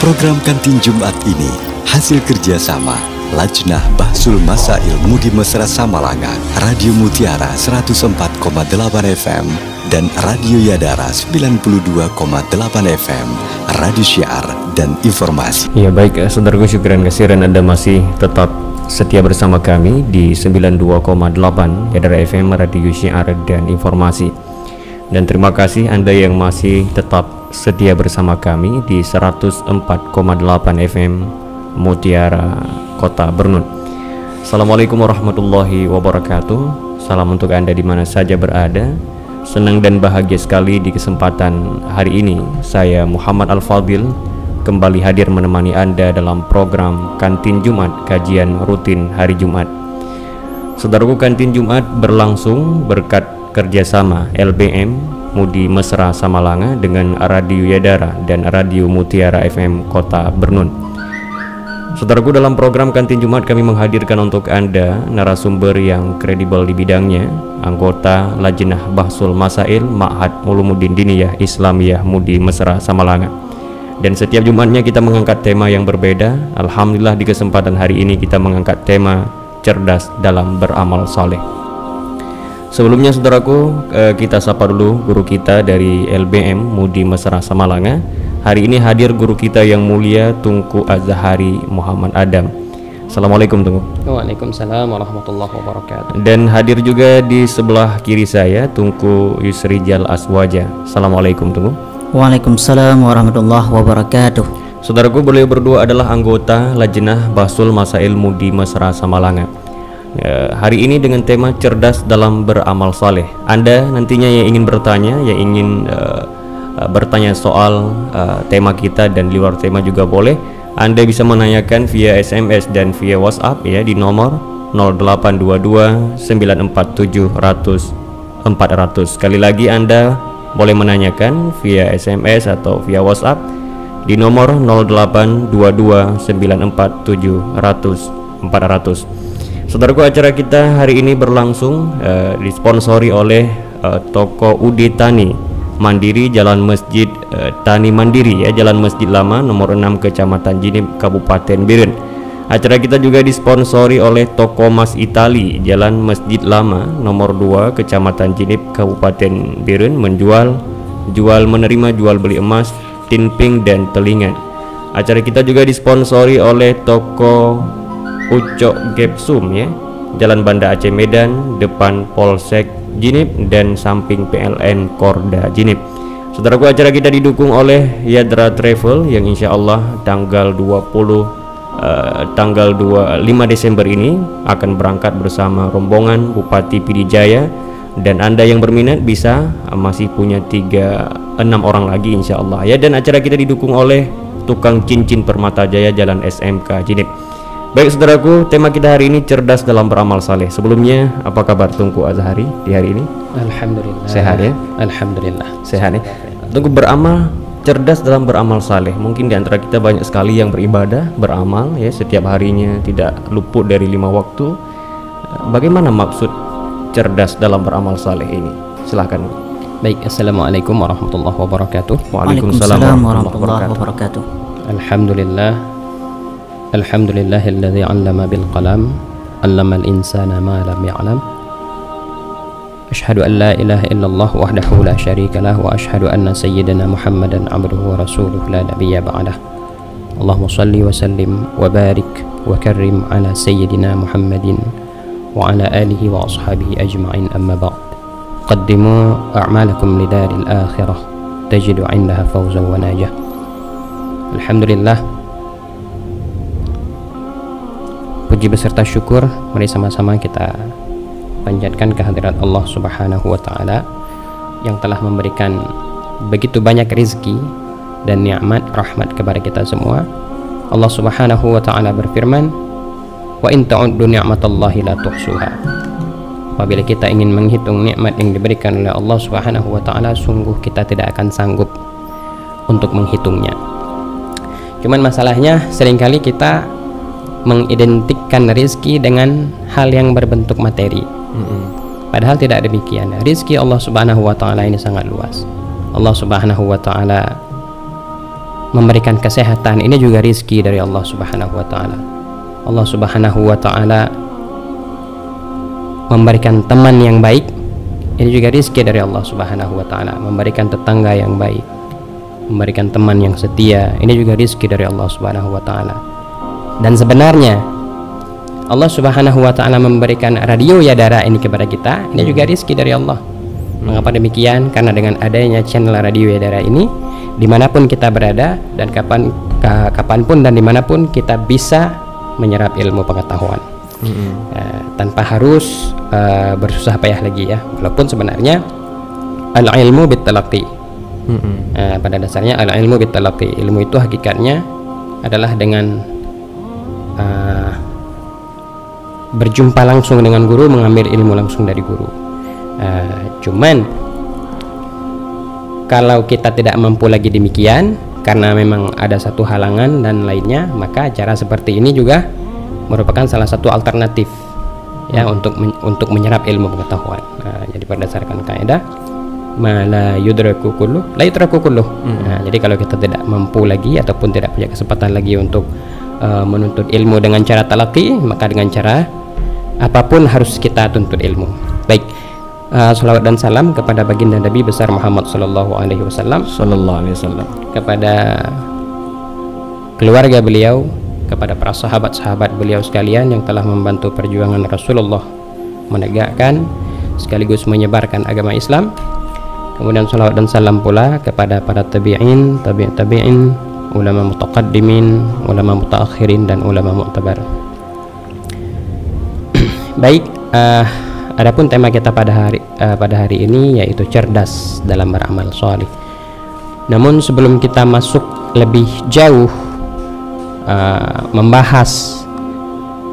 Program Kantin Jumat ini hasil kerjasama Lajnah Bahsul Masail Mudi Mesra Samalanga, Radio Mutiara 104,8 FM, dan Radio Yadara 92,8 FM, Radio Syiar dan Informasi. Ya baik, saudaraku, syukran kasiran Anda masih tetap setia bersama kami di 92,8 Yadara FM, Radio Syiar dan Informasi. Dan terima kasih Anda yang masih tetap setia bersama kami di 104,8 FM Mutiara Kota Bernun. Assalamualaikum warahmatullahi wabarakatuh. Salam untuk Anda di mana saja berada. Senang dan bahagia sekali di kesempatan hari ini saya Muhammad Al-Fadil kembali hadir menemani Anda dalam program Kantin Jumat, kajian rutin hari Jumat. Saudaraku, Kantin Jumat berlangsung berkat kerjasama LBM Mudi Mesra Samalanga dengan Radio Yadara dan Radio Mutiara FM Kota Bernun. Saudaraku, dalam program Kantin Jumat kami menghadirkan untuk Anda narasumber yang kredibel di bidangnya, anggota Lajnah Bahsul Masail Ma'had Ulumuddin Diniyah Islamiyah Mudi Mesra Samalanga. Dan setiap Jumatnya kita mengangkat tema yang berbeda. Alhamdulillah di kesempatan hari ini kita mengangkat tema cerdas dalam beramal saleh. Sebelumnya saudaraku, kita sapa dulu guru kita dari LBM Mudi Mesra Samalanga. Hari ini hadir guru kita yang mulia Tunku Az-Zahari Muhammad Adam. Assalamualaikum Tunku. Waalaikumsalam warahmatullahi wabarakatuh. Dan hadir juga di sebelah kiri saya Tunku Yusrijal Aswaja. Assalamualaikum Tunku. Waalaikumsalam warahmatullahi wabarakatuh. Saudaraku, beliau berdua adalah anggota Lajnah Bahsul Masail Mudi Mesra Samalanga. Hari ini dengan tema cerdas dalam beramal saleh. Anda nantinya yang ingin bertanya, yang ingin bertanya soal tema kita dan di luar tema juga boleh. Anda bisa menanyakan via SMS dan via WhatsApp ya di nomor 0822 947 400. Sekali lagi Anda boleh menanyakan via SMS atau via WhatsApp di nomor 0822 947 400. Saudaraku, acara kita hari ini berlangsung disponsori oleh toko Ude Tani Mandiri, Jalan Masjid Tani Mandiri ya, Jalan Masjid Lama nomor 6 Kecamatan Jinip, Kabupaten Biren. Acara kita juga disponsori oleh toko Mas Itali, Jalan Masjid Lama nomor 2 Kecamatan Jinip, Kabupaten Biren, jual menerima jual beli emas, tinping dan telingan. Acara kita juga disponsori oleh toko Ucok Gepsum ya, Jalan Banda Aceh Medan, depan Polsek Jinip dan samping PLN Korda Jinip. Saudaraku, acara kita didukung oleh Yadra Travel yang insya Allah tanggal 5 Desember ini akan berangkat bersama rombongan Bupati Pidijaya. Dan Anda yang berminat bisa masih punya 6 orang lagi insya Allah ya. Dan acara kita didukung oleh Tukang Cincin Permata Jaya, Jalan SMK Jinip. Baik saudaraku, tema kita hari ini cerdas dalam beramal saleh. Sebelumnya, apa kabar Tunku Az-Zahari di hari ini? Alhamdulillah. Sehat ya? Alhamdulillah. Sehat ya? Tunku beramal, cerdas dalam beramal saleh. Mungkin di antara kita banyak sekali yang beribadah, beramal ya setiap harinya, tidak luput dari 5 waktu. Bagaimana maksud cerdas dalam beramal saleh ini? Silahkan. Baik, assalamualaikum warahmatullahi wabarakatuh. Waalaikumsalam warahmatullahi wabarakatuh. Alhamdulillahilladzi 'allama bil qalam, 'allamal insana ma lam ya'lam. Asyhadu an la ilaha illallah wahdahu la syarika lah wa asyhadu anna sayyidana Muhammadan 'abduhu wa rasuluhu la nabiyya ba'dah. Allahumma shalli wa sallim wa barik wa karrim ala sayyidina Muhammadin wa ala alihi wa ashabihi ajma'in, amma ba'd. Qaddimu a'malakum lidaril akhirah tajidu 'indaha fawzan wa najah. Alhamdulillah, puji beserta syukur mari sama-sama kita panjatkan kehadirat Allah Subhanahu wa taala yang telah memberikan begitu banyak rezeki dan nikmat rahmat kepada kita semua. Allah Subhanahu wa taala berfirman, "Wa in ta'uddu ni'matallahi la tuhsuha." Apabila kita ingin menghitung nikmat yang diberikan oleh Allah Subhanahu wa taala, sungguh kita tidak akan sanggup untuk menghitungnya. Cuman masalahnya seringkali kita mengidentikan rezeki dengan hal yang berbentuk materi. Padahal tidak demikian. Rezeki Allah Subhanahu wa taala ini sangat luas. Allah Subhanahu wa taala memberikan kesehatan, ini juga rizki dari Allah Subhanahu wa Ta'ala. Allah Subhanahu wa Ta'ala memberikan teman yang baik, ini juga rizki dari Allah Subhanahu wa Ta'ala. Memberikan tetangga yang baik, memberikan teman yang setia, ini juga rizki dari Allah Subhanahu wa Ta'ala. Dan sebenarnya Allah Subhanahu wa Ta'ala memberikan radio Yadara ini kepada kita, ini juga rizki dari Allah. Mengapa demikian? Karena dengan adanya channel radio Yadara ini, dimanapun kita berada dan kapanpun dan dimanapun kita bisa menyerap ilmu pengetahuan, tanpa harus bersusah payah lagi ya. Walaupun sebenarnya al-ilmu bit-talaqi, pada dasarnya al-ilmu bit-talaqi, ilmu itu hakikatnya adalah dengan berjumpa langsung dengan guru, mengambil ilmu langsung dari guru. Cuman kalau kita tidak mampu lagi demikian karena memang ada satu halangan dan lainnya, maka cara seperti ini juga merupakan salah satu alternatif ya untuk menyerap ilmu pengetahuan. Jadi berdasarkan kaidah ma la yudraku kullu la yudraku kullu. Jadi kalau kita tidak mampu lagi ataupun tidak punya kesempatan lagi untuk menuntut ilmu dengan cara talaqi, maka dengan cara apapun harus kita tuntut ilmu. Baik, salawat dan salam kepada baginda Nabi besar Muhammad sallallahu alaihi wasallam, kepada keluarga beliau, kepada para sahabat-sahabat beliau sekalian yang telah membantu perjuangan Rasulullah menegakkan sekaligus menyebarkan agama Islam. Kemudian salawat dan salam pula kepada para tabi'in, tabi'in, ulama mutaqaddimin, ulama mutaakhirin, dan ulama mu'tabar. Baik, adapun tema kita pada hari ini yaitu cerdas dalam beramal salih. Namun sebelum kita masuk lebih jauh membahas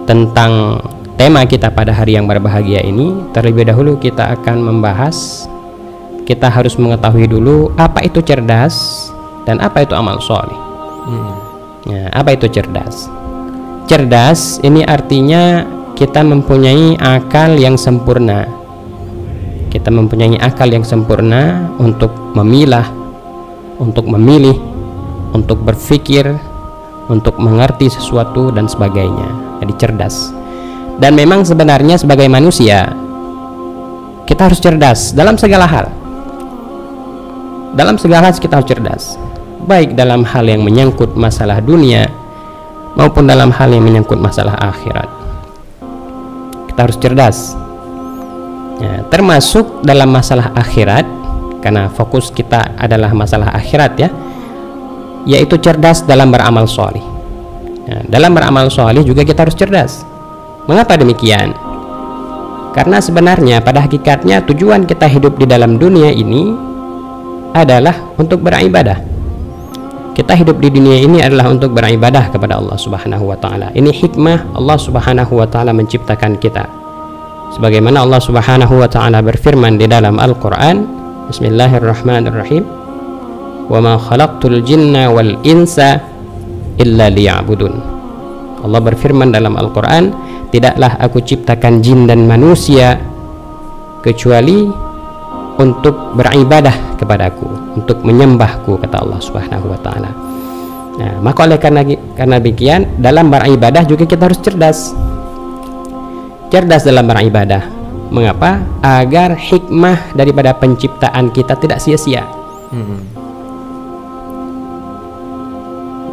tentang tema kita pada hari yang berbahagia ini, terlebih dahulu kita akan membahas, kita harus mengetahui dulu apa itu cerdas dan apa itu amal salih. Nah, apa itu cerdas? Cerdas ini artinya kita mempunyai akal yang sempurna. Kita mempunyai akal yang sempurna untuk memilah, untuk memilih, untuk berpikir, untuk mengerti sesuatu dan sebagainya. Jadi cerdas. Dan memang sebenarnya sebagai manusia kita harus cerdas dalam segala hal. Dalam segala hal kita harus cerdas, baik dalam hal yang menyangkut masalah dunia maupun dalam hal yang menyangkut masalah akhirat. Kita harus cerdas ya, termasuk dalam masalah akhirat, karena fokus kita adalah masalah akhirat ya, yaitu cerdas dalam beramal sholih. Nah, dalam beramal sholih juga kita harus cerdas. Mengapa demikian? Karena sebenarnya pada hakikatnya tujuan kita hidup di dalam dunia ini adalah untuk beribadah. Kita hidup di dunia ini adalah untuk beribadah kepada Allah Subhanahu wa Ta'ala. Ini hikmah Allah Subhanahu wa Ta'ala menciptakan kita. Sebagaimana Allah Subhanahu wa Ta'ala berfirman di dalam Al-Quran, Bismillahirrahmanirrahim, wa ma khalaqtul jinna wal insa illa liya'budun. Allah berfirman dalam Al-Quran, tidaklah aku ciptakan jin dan manusia kecuali untuk beribadah kepadaku, untuk menyembahku, kata Allah Subhanahu wa Ta'ala. Nah, maka oleh karena demikian dalam beribadah juga kita harus cerdas. Cerdas dalam beribadah. Mengapa? Agar hikmah daripada penciptaan kita tidak sia-sia.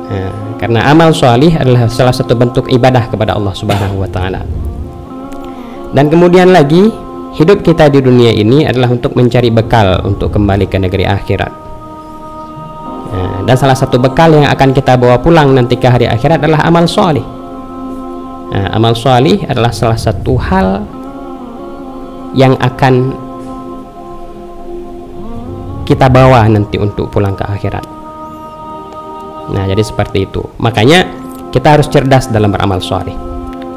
Nah, karena amal sholih adalah salah satu bentuk ibadah kepada Allah Subhanahu wa Ta'ala. Dan kemudian lagi, hidup kita di dunia ini adalah untuk mencari bekal untuk kembali ke negeri akhirat. Nah, dan salah satu bekal yang akan kita bawa pulang nanti ke hari akhirat adalah amal sholih. Nah, amal sholih adalah salah satu hal yang akan kita bawa nanti untuk pulang ke akhirat. Nah, jadi seperti itu. Makanya kita harus cerdas dalam beramal sholih.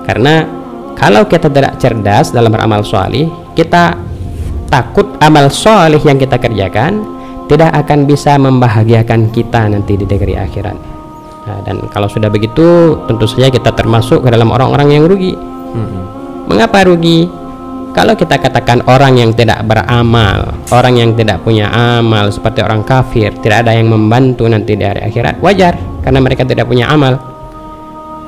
Karena kalau kita tidak cerdas dalam beramal sholih, kita takut amal sholih yang kita kerjakan tidak akan bisa membahagiakan kita nanti di negeri akhirat. Nah, dan kalau sudah begitu, tentu saja kita termasuk ke dalam orang-orang yang rugi. Mengapa rugi? Kalau kita katakan orang yang tidak beramal orang yang tidak punya amal seperti orang kafir, tidak ada yang membantu nanti di hari akhirat, wajar karena mereka tidak punya amal.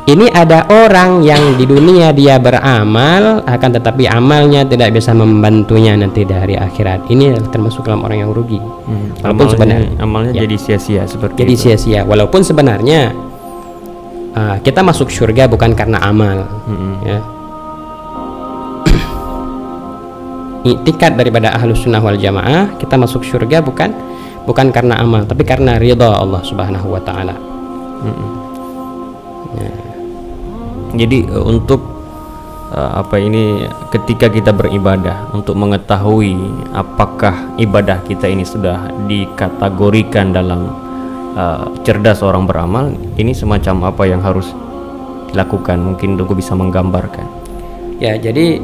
Ini ada orang yang di dunia dia beramal, akan tetapi amalnya tidak bisa membantunya nanti di hari akhirat. Ini termasuk dalam orang yang rugi. Walaupun sebenarnya amalnya ya, jadi sia-sia seperti jadi itu. sia-sia. Walaupun sebenarnya kita masuk surga bukan karena amal. Ya. Iktikad daripada Ahlus Sunnah wal Jamaah, kita masuk surga bukan karena amal, tapi karena ridha Allah Subhanahu wa taala. Ya. Jadi untuk ketika kita beribadah, untuk mengetahui apakah ibadah kita ini sudah dikategorikan dalam cerdas orang beramal, ini semacam apa yang harus dilakukan? Mungkin Tungku bisa menggambarkan. Ya, jadi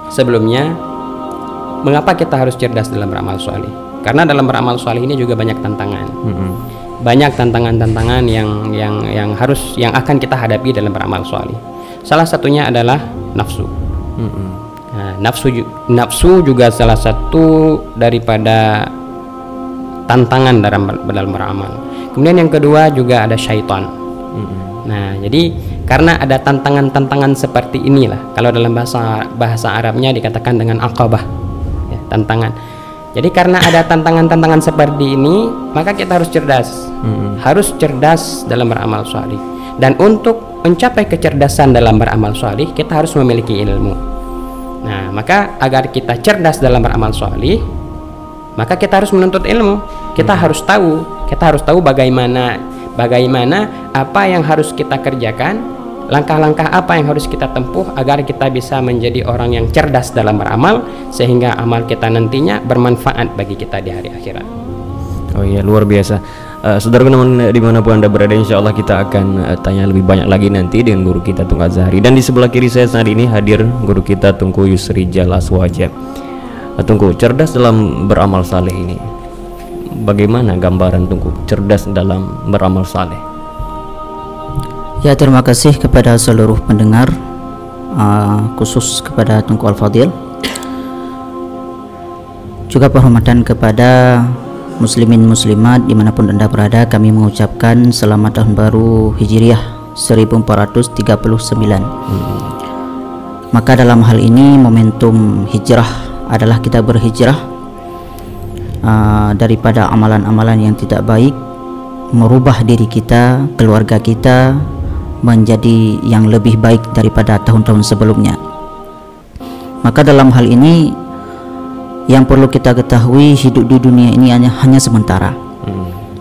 sebelumnya, mengapa kita harus cerdas dalam beramal soleh? Karena dalam beramal soleh ini juga banyak tantangan. Banyak tantangan-tantangan yang akan kita hadapi dalam beramal soleh. Salah satunya adalah nafsu. Nah, nafsu juga salah satu daripada tantangan dalam beramal. Kemudian yang kedua juga ada syaitan. Nah, jadi karena ada tantangan-tantangan seperti inilah, kalau dalam bahasa Arabnya dikatakan dengan aqabah, ya, tantangan. Jadi karena ada tantangan-tantangan seperti ini, maka kita harus cerdas. Harus cerdas dalam beramal salih. Dan untuk mencapai kecerdasan dalam beramal salih, kita harus memiliki ilmu. Nah, maka agar kita cerdas dalam beramal salih, maka kita harus menuntut ilmu. Kita harus tahu bagaimana apa yang harus kita kerjakan, langkah-langkah apa yang harus kita tempuh agar kita bisa menjadi orang yang cerdas dalam beramal, sehingga amal kita nantinya bermanfaat bagi kita di hari akhirat. Oh iya, luar biasa. Saudara dimanapun Anda berada, insya Allah kita akan tanya lebih banyak lagi nanti dengan guru kita Tungku Azhari. Dan di sebelah kiri saya saat ini hadir guru kita Tungku Yusrijal Aswaja. Tungku, cerdas dalam beramal saleh ini, bagaimana gambaran Tungku cerdas dalam beramal saleh? Ya, terima kasih kepada seluruh pendengar, khusus kepada Tungku Al-Fadil, juga penghormatan kepada muslimin muslimat dimanapun Anda berada. Kami mengucapkan selamat tahun baru Hijriah 1439. Maka dalam hal ini momentum hijrah adalah kita berhijrah daripada amalan-amalan yang tidak baik, merubah diri kita, keluarga kita menjadi yang lebih baik daripada tahun-tahun sebelumnya. Maka dalam hal ini yang perlu kita ketahui, hidup di dunia ini hanya sementara.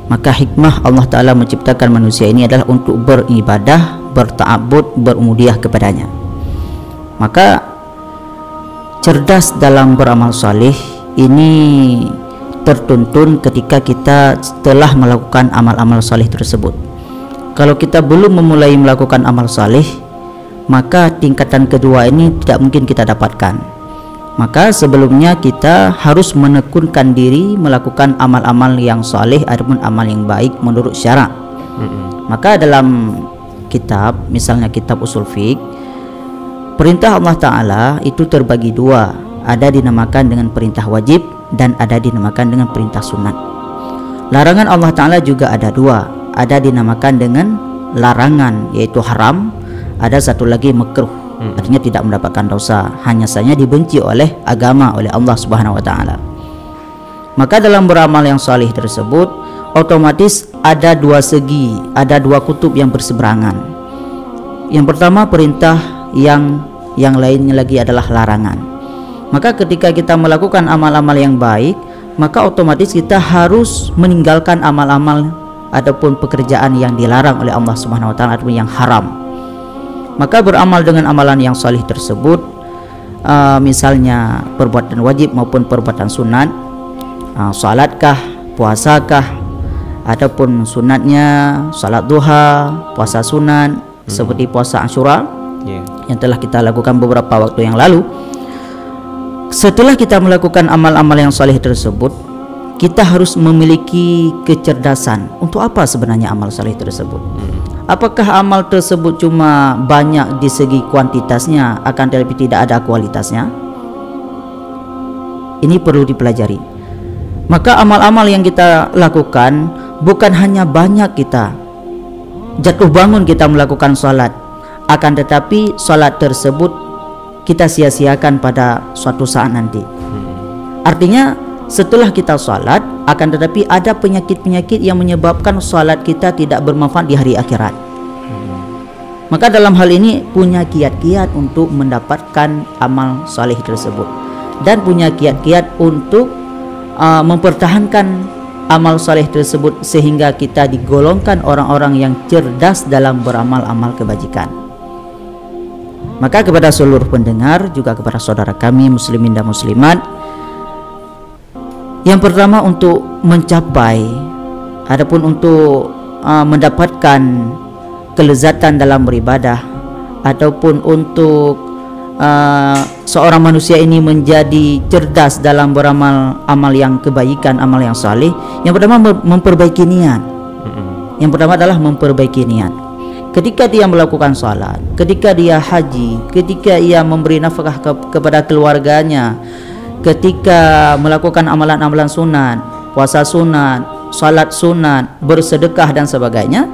Maka hikmah Allah Ta'ala menciptakan manusia ini adalah untuk beribadah, berta'abbud, berubudiyyah kepadanya. Maka cerdas dalam beramal saleh ini tertuntun ketika kita telah melakukan amal-amal saleh tersebut. Kalau kita belum memulai melakukan amal saleh, maka tingkatan kedua ini tidak mungkin kita dapatkan. Maka sebelumnya kita harus menekunkan diri melakukan amal-amal yang saleh ataupun amal yang baik menurut syarak. Maka dalam kitab, misalnya kitab usul fiqh, perintah Allah Ta'ala itu terbagi dua. Ada dinamakan dengan perintah wajib dan ada dinamakan dengan perintah sunat. Larangan Allah Ta'ala juga ada dua. Ada dinamakan dengan larangan, yaitu haram. Ada satu lagi makruh, artinya tidak mendapatkan dosa, hanya saja dibenci oleh agama, oleh Allah Subhanahu wa Ta'ala. Maka dalam beramal yang salih tersebut otomatis ada dua segi, ada dua kutub yang berseberangan. Yang pertama perintah, yang lainnya lagi adalah larangan. Maka ketika kita melakukan amal-amal yang baik, maka otomatis kita harus meninggalkan amal-amal ataupun pekerjaan yang dilarang oleh Allah Subhanahu wa Ta'ala ataupun yang haram. Maka beramal dengan amalan yang salih tersebut, misalnya perbuatan wajib maupun perbuatan sunat, salatkah, puasakah, ataupun sunatnya salat duha, puasa sunat, seperti puasa Asyura yang telah kita lakukan beberapa waktu yang lalu. Setelah kita melakukan amal-amal yang salih tersebut, kita harus memiliki kecerdasan. Untuk apa sebenarnya amal saleh tersebut? Apakah amal tersebut cuma banyak di segi kuantitasnya, akan tetapi tidak ada kualitasnya? Ini perlu dipelajari. Maka amal-amal yang kita lakukan bukan hanya banyak kita jatuh bangun kita melakukan salat, akan tetapi salat tersebut kita sia-siakan pada suatu saat nanti. Artinya setelah kita salat, akan tetapi ada penyakit-penyakit yang menyebabkan salat kita tidak bermanfaat di hari akhirat. Maka dalam hal ini punya kiat-kiat untuk mendapatkan amal saleh tersebut, dan punya kiat-kiat untuk mempertahankan amal saleh tersebut sehingga kita digolongkan orang-orang yang cerdas dalam beramal-amal kebajikan. Maka kepada seluruh pendengar, juga kepada saudara kami muslimin dan muslimat, yang pertama untuk mencapai adapun untuk mendapatkan kelezatan dalam beribadah, ataupun untuk seorang manusia ini menjadi cerdas dalam beramal amal yang kebaikan, amal yang saleh, yang pertama memperbaiki niat. Yang pertama adalah memperbaiki niat. Ketika dia melakukan salat, ketika dia haji, ketika ia memberi nafkah kepada keluarganya, ketika melakukan amalan-amalan sunat, puasa sunat, salat sunat, bersedekah dan sebagainya,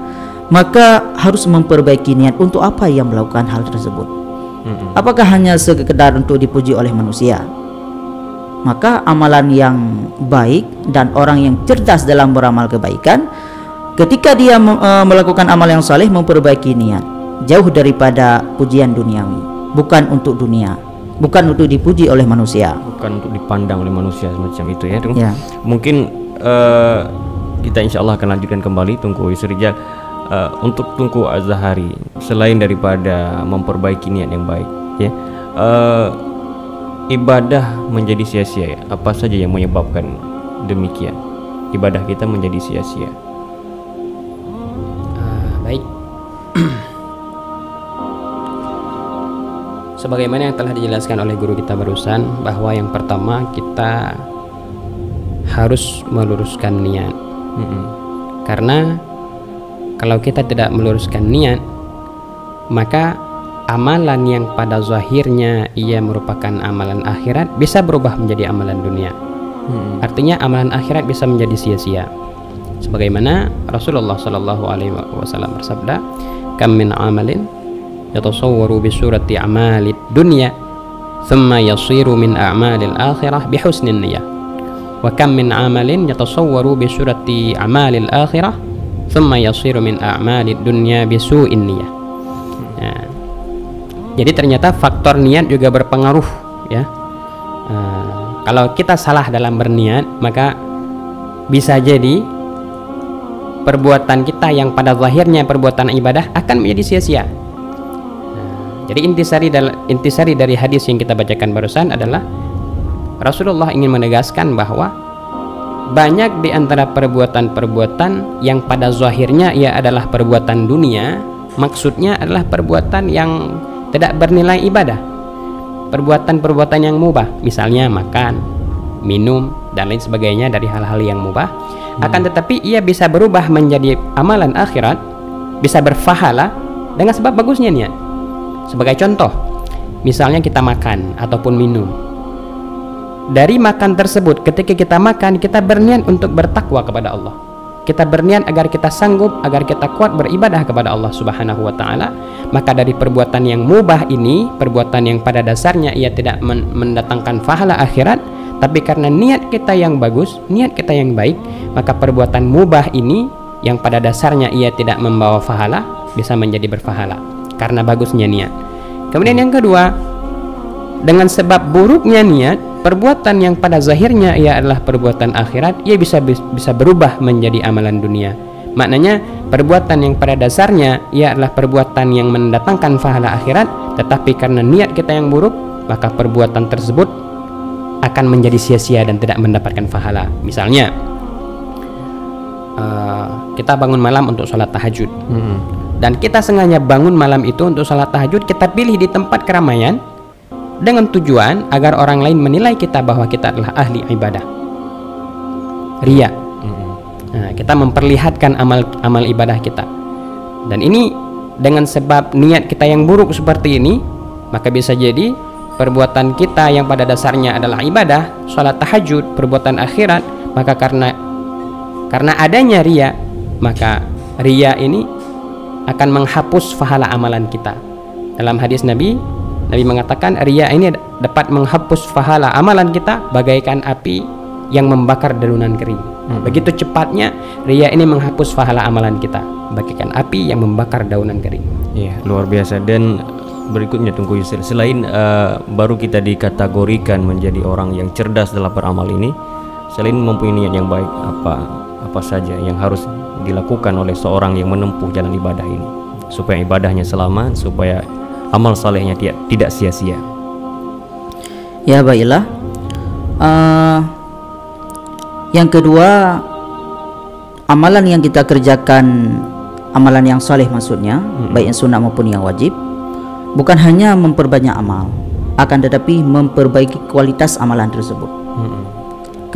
maka harus memperbaiki niat. Untuk apa ia melakukan hal tersebut? Apakah hanya sekedar untuk dipuji oleh manusia? Maka amalan yang baik dan orang yang cerdas dalam beramal kebaikan, ketika dia melakukan amal yang saleh, memperbaiki niat, jauh daripada pujian duniawi, bukan untuk dunia, bukan untuk dipuji oleh manusia, bukan untuk dipandang oleh manusia semacam itu ya, ya. Mungkin kita insya Allah akan lanjutkan kembali Tunku Yusrijal. Untuk Tunku Az-Zahari, selain daripada memperbaiki niat yang baik ya, ibadah menjadi sia-sia ya? Apa saja yang menyebabkan demikian ibadah kita menjadi sia-sia? Baik. Sebagaimana yang telah dijelaskan oleh guru kita barusan, bahwa yang pertama kita harus meluruskan niat. Karena kalau kita tidak meluruskan niat, maka amalan yang pada zahirnya ia merupakan amalan akhirat bisa berubah menjadi amalan dunia. Artinya amalan akhirat bisa menjadi sia-sia. Sebagaimana Rasulullah SAW bersabda, "Kam min amalin yatasawwaru bi surati a'malid dunya, thumma yasiru min a'malil akhirah bi husnin niyyah. Wa kam min amalin yatasawwaru bi surati a'malil akhirah, thumma yasiru min a'malid dunya bisu'in niyah." Nah, jadi ternyata faktor niat juga berpengaruh ya. Kalau kita salah dalam berniat, maka bisa jadi perbuatan kita yang pada zahirnya perbuatan ibadah akan menjadi sia-sia. Jadi intisari dari hadis yang kita bacakan barusan adalah Rasulullah ingin menegaskan bahwa banyak di antara perbuatan-perbuatan yang pada zahirnya ia adalah perbuatan dunia, maksudnya adalah perbuatan yang tidak bernilai ibadah, perbuatan-perbuatan yang mubah, misalnya makan, minum, dan lain sebagainya dari hal-hal yang mubah. Akan tetapi ia bisa berubah menjadi amalan akhirat, bisa berpahala dengan sebab bagusnya niat. Sebagai contoh, misalnya kita makan ataupun minum. Dari makan tersebut, ketika kita makan, kita berniat untuk bertakwa kepada Allah. Kita berniat agar kita sanggup, agar kita kuat beribadah kepada Allah Subhanahu wa ta'ala. Maka dari perbuatan yang mubah ini, perbuatan yang pada dasarnya ia tidak mendatangkan pahala akhirat, tapi karena niat kita yang bagus, niat kita yang baik, maka perbuatan mubah ini yang pada dasarnya ia tidak membawa pahala, bisa menjadi berpahala karena bagusnya niat. Kemudian yang kedua, dengan sebab buruknya niat, perbuatan yang pada zahirnya ia adalah perbuatan akhirat, ia bisa berubah menjadi amalan dunia. Maknanya perbuatan yang pada dasarnya ia adalah perbuatan yang mendatangkan pahala akhirat, tetapi karena niat kita yang buruk, maka perbuatan tersebut akan menjadi sia-sia dan tidak mendapatkan pahala. Misalnya kita bangun malam untuk sholat tahajud, dan kita sengaja bangun malam itu untuk sholat tahajud, kita pilih di tempat keramaian dengan tujuan agar orang lain menilai kita bahwa kita adalah ahli ibadah. Riya. Nah, kita memperlihatkan amal ibadah kita. Dan ini dengan sebab niat kita yang buruk seperti ini, maka bisa jadi perbuatan kita yang pada dasarnya adalah ibadah, sholat tahajud, perbuatan akhirat, maka karena adanya riya, maka riya ini akan menghapus pahala amalan kita. Dalam hadis Nabi mengatakan riya ini dapat menghapus pahala amalan kita bagaikan api yang membakar dalunan kering. Begitu cepatnya riya ini menghapus pahala amalan kita bagaikan api yang membakar daunan kering. Iya, luar biasa. Dan berikutnya Tungku Yusri, selain baru kita dikategorikan menjadi orang yang cerdas dalam beramal ini, selain mempunyai niat yang baik, apa saja yang harus dilakukan oleh seorang yang menempuh jalan ibadah ini supaya ibadahnya selamat, supaya amal salehnya tidak sia-sia? Ya, baiklah. Yang kedua, amalan yang kita kerjakan, amalan yang saleh maksudnya, baik yang sunnah maupun yang wajib, bukan hanya memperbanyak amal, akan tetapi memperbaiki kualitas amalan tersebut.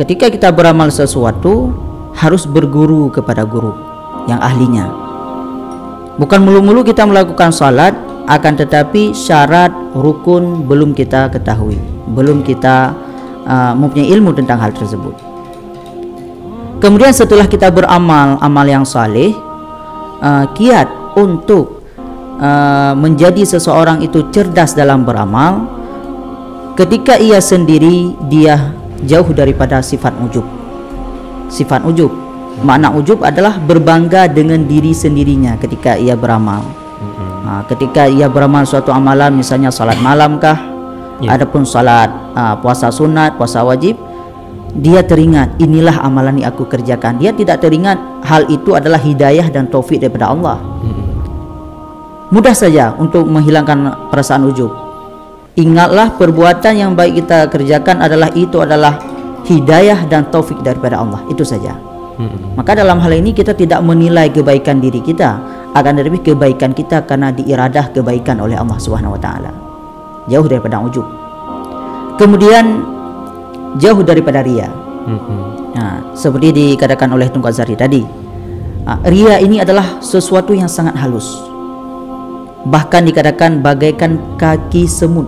Ketika kita beramal sesuatu, harus berguru kepada guru yang ahlinya. Bukan mulu-mulu kita melakukan salat, akan tetapi syarat rukun belum kita ketahui, belum kita mempunyai ilmu tentang hal tersebut. Kemudian setelah kita beramal amal yang saleh, kiat untuk menjadi seseorang itu cerdas dalam beramal, ketika ia sendiri dia jauh daripada sifat ujub. Sifat ujub, makna ujub adalah berbangga dengan diri sendirinya ketika ia beramal. Ketika ia beramal suatu amalan, misalnya salat malam kah, adapun salat puasa sunat, puasa wajib, dia teringat inilah amalan yang aku kerjakan. Dia tidak teringat hal itu adalah hidayah dan taufik daripada Allah. Mudah saja untuk menghilangkan perasaan ujub. Ingatlah perbuatan yang baik kita kerjakan adalah hidayah dan taufik daripada Allah. Itu saja. Maka dalam hal ini kita tidak menilai kebaikan diri kita, akan tetapi kebaikan kita karena diiradah kebaikan oleh Allah Subhanahu wa taala. Jauh daripada ujub. Kemudian jauh daripada riya. Seperti dikatakan oleh Tunku Azhari tadi, riya ini adalah sesuatu yang sangat halus. Bahkan dikatakan bagaikan kaki semut.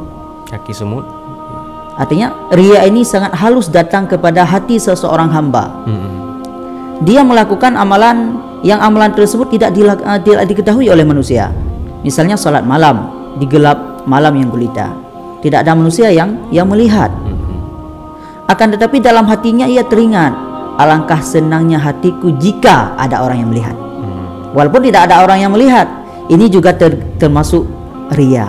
Kaki semut. Artinya riya ini sangat halus datang kepada hati seseorang hamba. Dia melakukan amalan yang amalan tersebut tidak diketahui oleh manusia. Misalnya salat malam di gelap malam yang gulita, tidak ada manusia yang melihat. Akan tetapi dalam hatinya ia teringat, alangkah senangnya hatiku jika ada orang yang melihat. Walaupun tidak ada orang yang melihat, ini juga termasuk riya.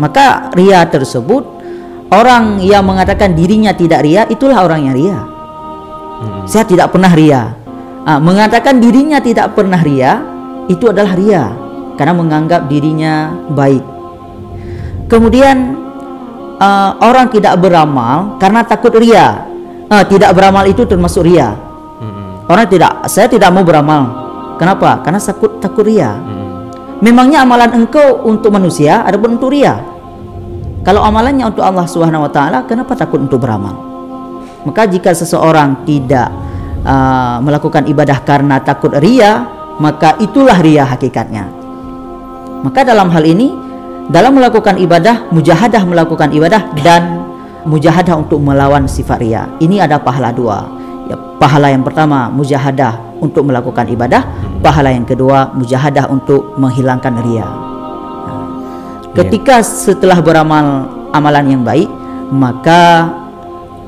Maka riya tersebut, orang yang mengatakan dirinya tidak riya, itulah orang yang riya. Saya tidak pernah riya. Mengatakan dirinya tidak pernah riya, itu adalah riya, karena menganggap dirinya baik. Kemudian orang tidak beramal karena takut riya. Tidak beramal itu termasuk riya. Saya tidak mau beramal. Kenapa? Karena takut riya. Memangnya amalan engkau untuk manusia adapun untuk riya. Kalau amalannya untuk Allah Subhanahu wa taala, kenapa takut untuk beramal? Maka jika seseorang tidak melakukan ibadah karena takut riya, maka itulah riya hakikatnya. Maka dalam hal ini, dalam melakukan ibadah, mujahadah melakukan ibadah dan mujahadah untuk melawan sifat riya. Ini ada pahala dua. Pahala yang pertama mujahadah untuk melakukan ibadah, pahala yang kedua mujahadah untuk menghilangkan riya. Ketika setelah beramal amalan yang baik, maka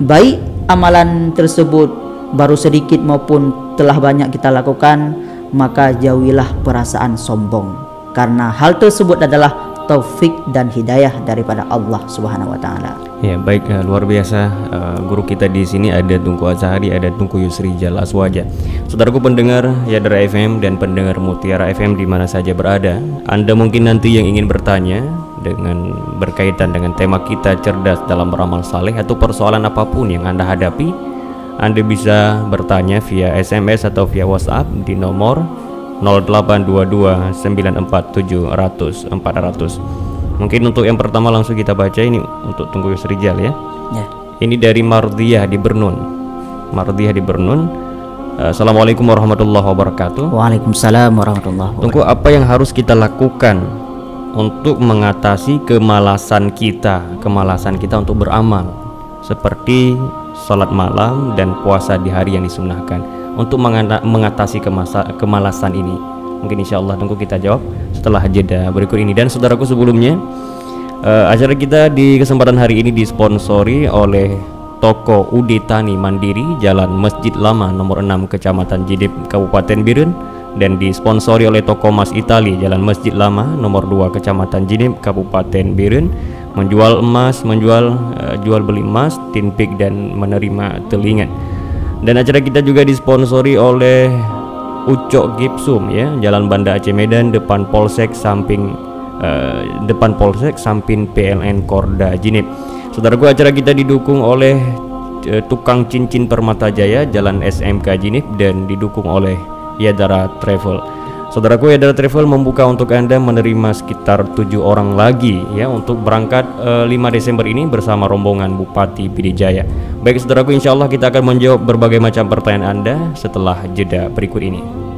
baik amalan tersebut baru sedikit maupun telah banyak kita lakukan, maka jauhilah perasaan sombong, karena hal tersebut adalah taufik dan hidayah daripada Allah Subhanahu wa taala. Ya, baik, luar biasa. Guru kita di sini ada Tunku Azhari, ada Tunku Yusri Jal Aswaja. Saudaraku pendengar Yadara FM dan pendengar Mutiara FM di mana saja berada, Anda mungkin nanti yang ingin bertanya dengan berkaitan dengan tema kita cerdas dalam beramal saleh atau persoalan apapun yang Anda hadapi, Anda bisa bertanya via SMS atau via WhatsApp di nomor 0822 947 400. Mungkin untuk yang pertama langsung kita baca ini untuk Tunku Yusri Jal ya. Ini dari Mardiyah di Bernun. Assalamualaikum warahmatullahi wabarakatuh. Waalaikumsalam warahmatullahi wabarakatuh. Tunggu, apa yang harus kita lakukan untuk mengatasi kemalasan kita untuk beramal, seperti sholat malam dan puasa di hari yang disunnahkan, untuk mengatasi kemalasan ini. Mungkin insya Allah tunggu kita jawab setelah jeda berikut ini. Dan saudaraku, sebelumnya acara kita di kesempatan hari ini disponsori oleh Toko Ude Tani Mandiri, Jalan Masjid Lama nomor 6 Kecamatan Jidip, Kabupaten Biren, dan disponsori oleh Toko Mas Itali, Jalan Masjid Lama nomor 2 Kecamatan Jidip, Kabupaten Biren, menjual emas, jual beli emas, tinpik, dan menerima telingan. Dan acara kita juga disponsori oleh Ucok Gipsum, ya, Jalan Banda Aceh Medan, depan Polsek samping PLN Korda Jinip. Saudaraku, acara kita didukung oleh Tukang Cincin Permata Jaya, Jalan SMK Jinip, dan didukung oleh Yadara Travel. Saudaraku, Yadara Travel membuka untuk Anda menerima sekitar 7 orang lagi, ya, untuk berangkat 5 Desember ini bersama rombongan Bupati Pidijaya. Baik saudaraku, insya Allah kita akan menjawab berbagai macam pertanyaan Anda setelah jeda berikut ini.